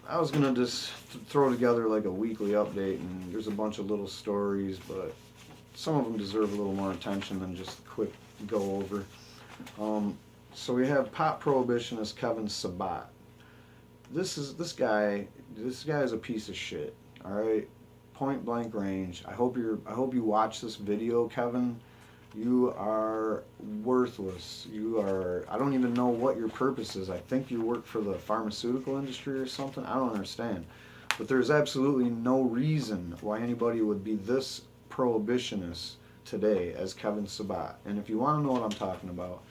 I was gonna just throw together like a weekly update, and there's a bunch of little stories, but some of them deserve a little more attention than just a quick go over. Um, so we have pop prohibitionist Kevin Sabet. This guy is a piece of shit. All right, point blank range. I hope you watch this video, Kevin. You are worthless. You are. I don't even know what your purpose is. I think you work for the pharmaceutical industry or something. I don't understand. But there's absolutely no reason why anybody would be this prohibitionist today as Kevin Sabet. And if you want to know what I'm talking about,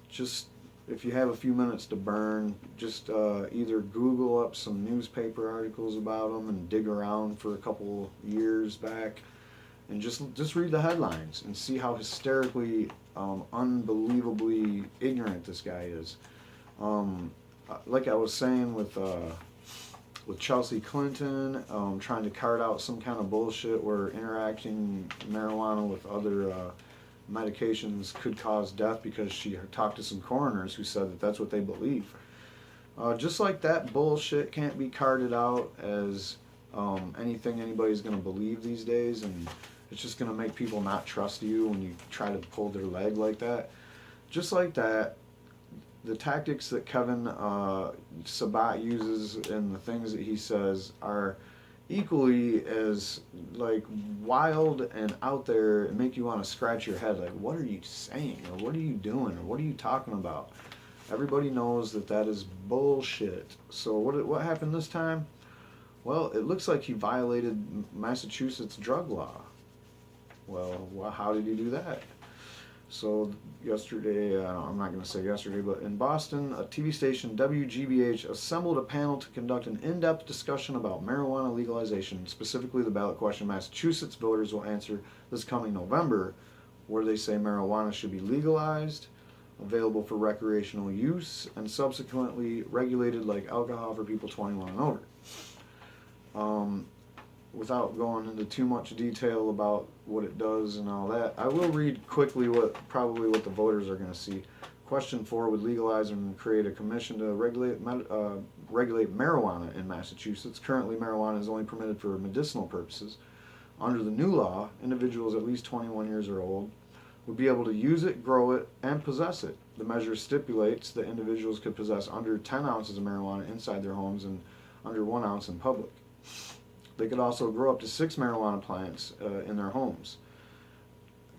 just if you have a few minutes to burn, just either Google up some newspaper articles about them and dig around for a couple years back, and just read the headlines and see how hysterically, unbelievably ignorant this guy is. Like I was saying with Chelsea Clinton, trying to cart out some kind of bullshit where interacting marijuana with other medications could cause death because she talked to some coroners who said that that's what they believe. Just like that bullshit can't be carted out as anything anybody's going to believe these days, and it's just going to make people not trust you when you try to pull their leg like that. Just like that, the tactics that Kevin Sabet uses and the things that he says are equally as like wild and out there and make you want to scratch your head like, what are you saying, or what are you doing, or what are you talking about? Everybody knows that that is bullshit. So what happened this time? Well, it looks like he violated Massachusetts drug law. Well, how did he do that? So yesterday, I'm not going to say yesterday, but in Boston, a TV station, WGBH, assembled a panel to conduct an in-depth discussion about marijuana legalization, specifically the ballot question Massachusetts voters will answer this coming November, where they say marijuana should be legalized, available for recreational use, and subsequently regulated like alcohol for people 21 and over. Without going into too much detail about what it does and all that, I will read quickly what the voters are going to see. Question 4 would legalize and create a commission to regulate marijuana in Massachusetts. Currently, marijuana is only permitted for medicinal purposes. Under the new law, individuals at least 21 years or old would be able to use it, grow it, and possess it. The measure stipulates that individuals could possess under 10 ounces of marijuana inside their homes and under 1 ounce in public. They could also grow up to 6 marijuana plants in their homes.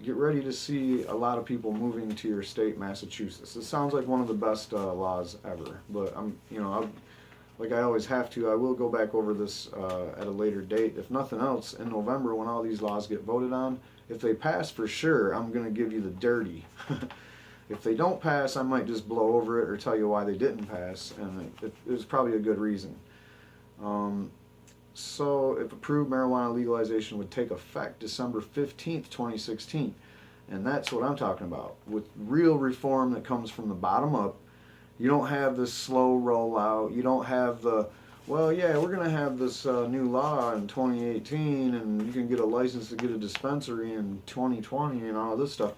Get ready to see a lot of people moving to your state, Massachusetts. This sounds like one of the best laws ever, but like I always have to, I will go back over this at a later date. If nothing else, in November when all these laws get voted on, if they pass for sure, I'm going to give you the dirty. If they don't pass, I might just blow over it or tell you why they didn't pass, and it was probably a good reason. So, if approved, marijuana legalization would take effect December 15th, 2016. And that's what I'm talking about. With real reform that comes from the bottom up, you don't have this slow rollout. You don't have well, yeah, we're going to have this new law in 2018, and you can get a license to get a dispensary in 2020 and all this stuff.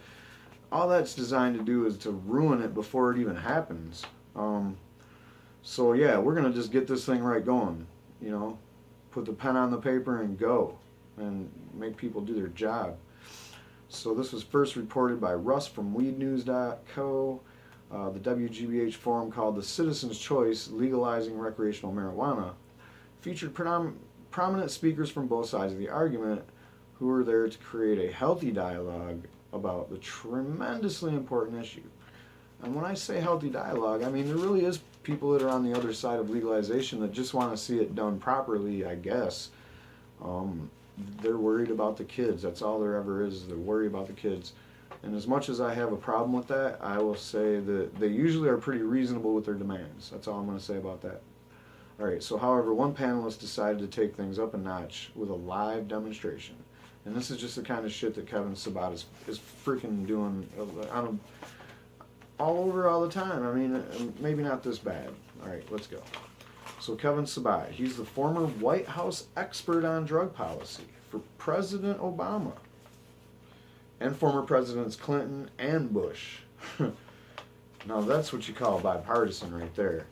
All that's designed to do is to ruin it before it even happens. So, yeah, we're going to just get this thing right going, put the pen on the paper and go and make people do their job. So this was first reported by Russ from weednews.co. The WGBH forum called The Citizen's Choice, Legalizing Recreational Marijuana, featured prominent speakers from both sides of the argument who were there to create a healthy dialogue about the tremendously important issue. And when I say healthy dialogue, I mean there really is people that are on the other side of legalization that just want to see it done properly, I guess. They're worried about the kids. That's all there ever is. They're worried about the kids. And as much as I have a problem with that, I will say that they usually are pretty reasonable with their demands. That's all I'm going to say about that. Alright, so however, one panelist decided to take things up a notch with a live demonstration. And this is just the kind of shit that Kevin Sabet is freaking doing all over all the time. I mean, maybe not this bad. Alright, let's go. So Kevin Sabet, he's the former White House expert on drug policy for President Obama and former Presidents Clinton and Bush. Now that's what you call bipartisan right there.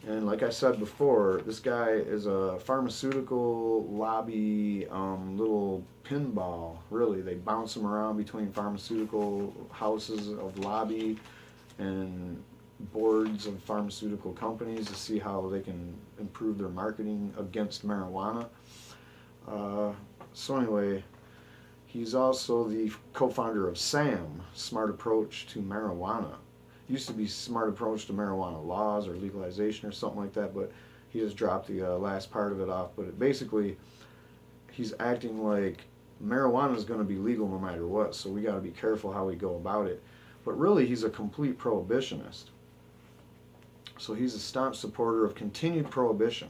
And like I said before, this guy is a pharmaceutical lobby little pinball. Really, they bounce him around between pharmaceutical houses of lobby and boards of pharmaceutical companies to see how they can improve their marketing against marijuana. Uh, so anyway, he's also the co-founder of SAM, Smart Approach to Marijuana. Used to be Smart Approach to Marijuana Laws or Legalization or something like that, but he just dropped the last part of it off. But basically, he's acting like marijuana is going to be legal no matter what, so we got to be careful how we go about it. But really, he's a complete prohibitionist. So he's a staunch supporter of continued prohibition.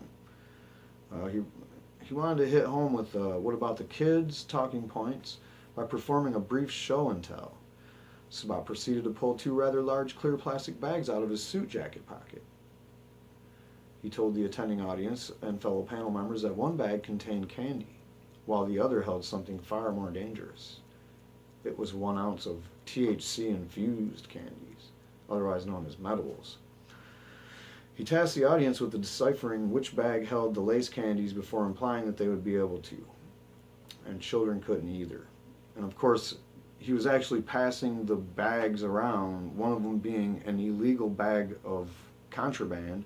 He wanted to hit home with what about the kids talking points by performing a brief show and tell. Sabet proceeded to pull two rather large clear plastic bags out of his suit jacket pocket. He told the attending audience and fellow panel members that one bag contained candy, while the other held something far more dangerous. It was 1 ounce of THC infused candies, otherwise known as Medibles. He tasked the audience with deciphering which bag held the lace candies before implying that they would be able to, and children couldn't either. And of course, he was actually passing the bags around, one of them being an illegal bag of contraband,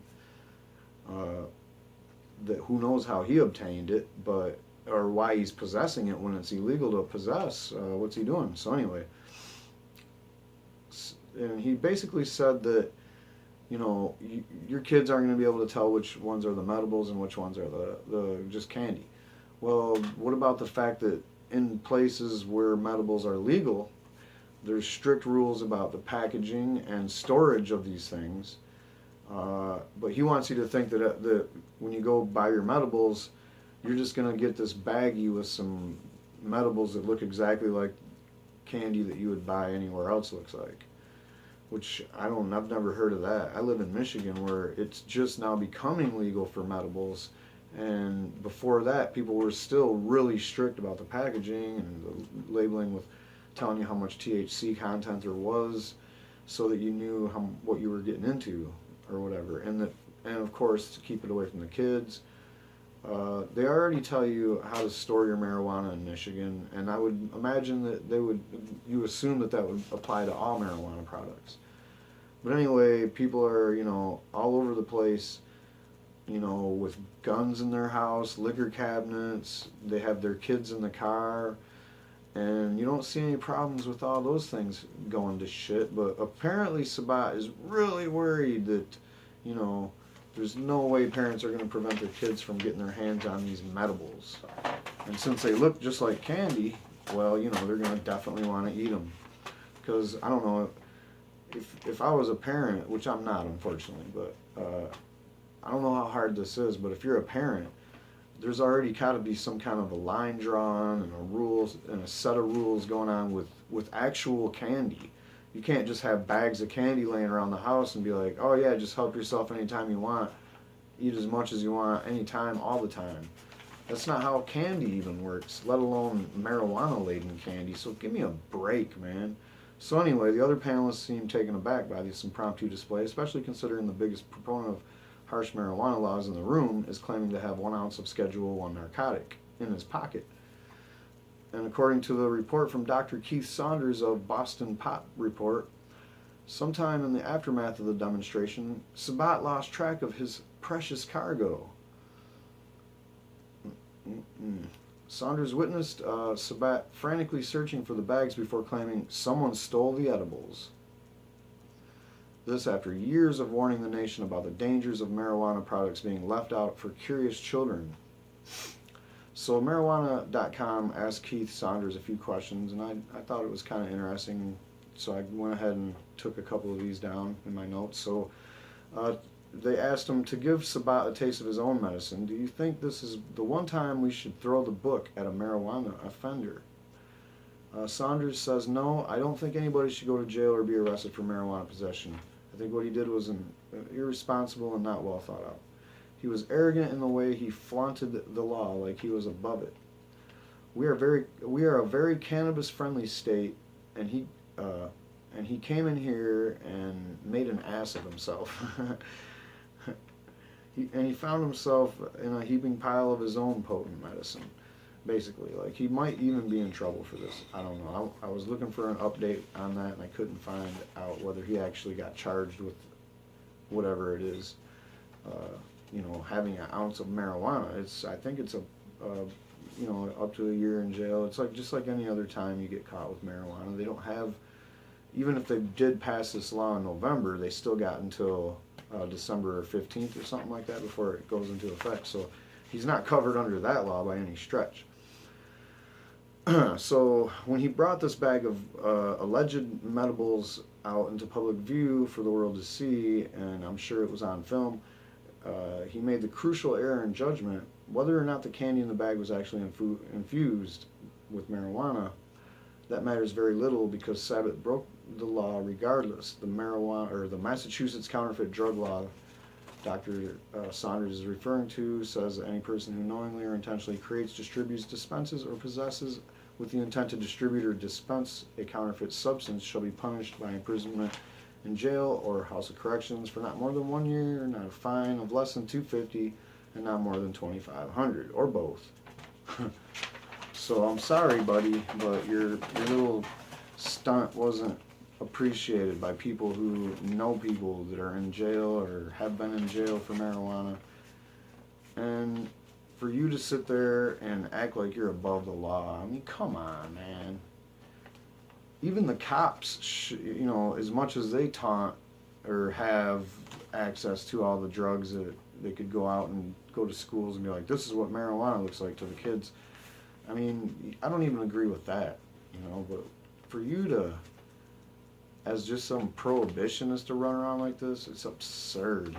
that who knows how he obtained it, but or why he's possessing it when it's illegal to possess. What's he doing? So anyway, and he basically said that, you know, your kids aren't going to be able to tell which ones are the Medibles and which ones are the just candy. Well, what about the fact that in places where Medibles are legal, there's strict rules about the packaging and storage of these things. But he wants you to think that when you go buy your Medibles, you're just going to get this baggie with some Medibles that look exactly like candy that you would buy anywhere else looks like. Which I've never heard of that. I live in Michigan where it's just now becoming legal for Medibles. And before that, people were still really strict about the packaging and the labeling with telling you how much THC content there was so that you knew what you were getting into or whatever. And of course, to keep it away from the kids. They already tell you how to store your marijuana in Michigan, and I would imagine that you assume that would apply to all marijuana products. But anyway, people are, all over the place, with guns in their house, liquor cabinets, they have their kids in the car, and you don't see any problems with all those things going to shit, but apparently Sabet is really worried that, there's no way parents are going to prevent their kids from getting their hands on these Medibles. And since they look just like candy, well, they're going to definitely want to eat them. Because, I don't know, if I was a parent, which I'm not, unfortunately, but I don't know how hard this is, but if you're a parent, there's already got to be some kind of a line drawn and a set of rules going on with actual candy. You can't just have bags of candy laying around the house and be like, oh yeah, just help yourself anytime you want. Eat as much as you want, anytime, all the time. That's not how candy even works, let alone marijuana-laden candy. So give me a break, man. So anyway, the other panelists seem taken aback by this impromptu display, especially considering the biggest proponent of harsh marijuana laws in the room is claiming to have 1 ounce of Schedule I narcotic in his pocket. And according to the report from Dr. Keith Saunders of Boston Pot Report, sometime in the aftermath of the demonstration, Sabet lost track of his precious cargo. Saunders witnessed Sabet frantically searching for the bags before claiming someone stole the edibles. This after years of warning the nation about the dangers of marijuana products being left out for curious children. So marijuana.com asked Keith Saunders a few questions, and I thought it was kind of interesting, so I went ahead and took a couple of these down in my notes. So they asked him to give Sabet a taste of his own medicine. Do you think this is the one time we should throw the book at a marijuana offender? Saunders says, no, I don't think anybody should go to jail or be arrested for marijuana possession. I think what he did was irresponsible and not well thought out. He was arrogant in the way he flaunted the law like he was above it. We are a very cannabis-friendly state, and he came in here and made an ass of himself. He found himself in a heaping pile of his own potent medicine. Basically, like he might even be in trouble for this. I don't know. I was looking for an update on that, and I couldn't find out whether he actually got charged with whatever it is. Having an ounce of marijuana. I think it's up to a year in jail. It's like just like any other time you get caught with marijuana. They don't have, even if they did pass this law in November, they still got until December 15th or something like that before it goes into effect. So he's not covered under that law by any stretch. So when he brought this bag of alleged Medibles out into public view for the world to see, and I'm sure it was on film, he made the crucial error in judgment whether or not the candy in the bag was actually infused with marijuana. That matters very little because Sabet broke the law regardless. The marijuana, or the Massachusetts counterfeit drug law Dr. Saunders is referring to, says that any person who knowingly or intentionally creates, distributes, dispenses, or possesses with the intent to distribute or dispense a counterfeit substance shall be punished by imprisonment in jail or house of corrections for not more than 1 year, not a fine of less than $250, and not more than $2,500, or both. So I'm sorry, buddy, but your little stunt wasn't appreciated by people who know people that are in jail or have been in jail for marijuana. And for you to sit there and act like you're above the law, I mean, come on, man. Even the cops, as much as they taunt or have access to all the drugs, that they could go out and go to schools and be like, this is what marijuana looks like to the kids. I mean, I don't even agree with that, but for you to, as just some prohibitionist, to run around like this, it's absurd.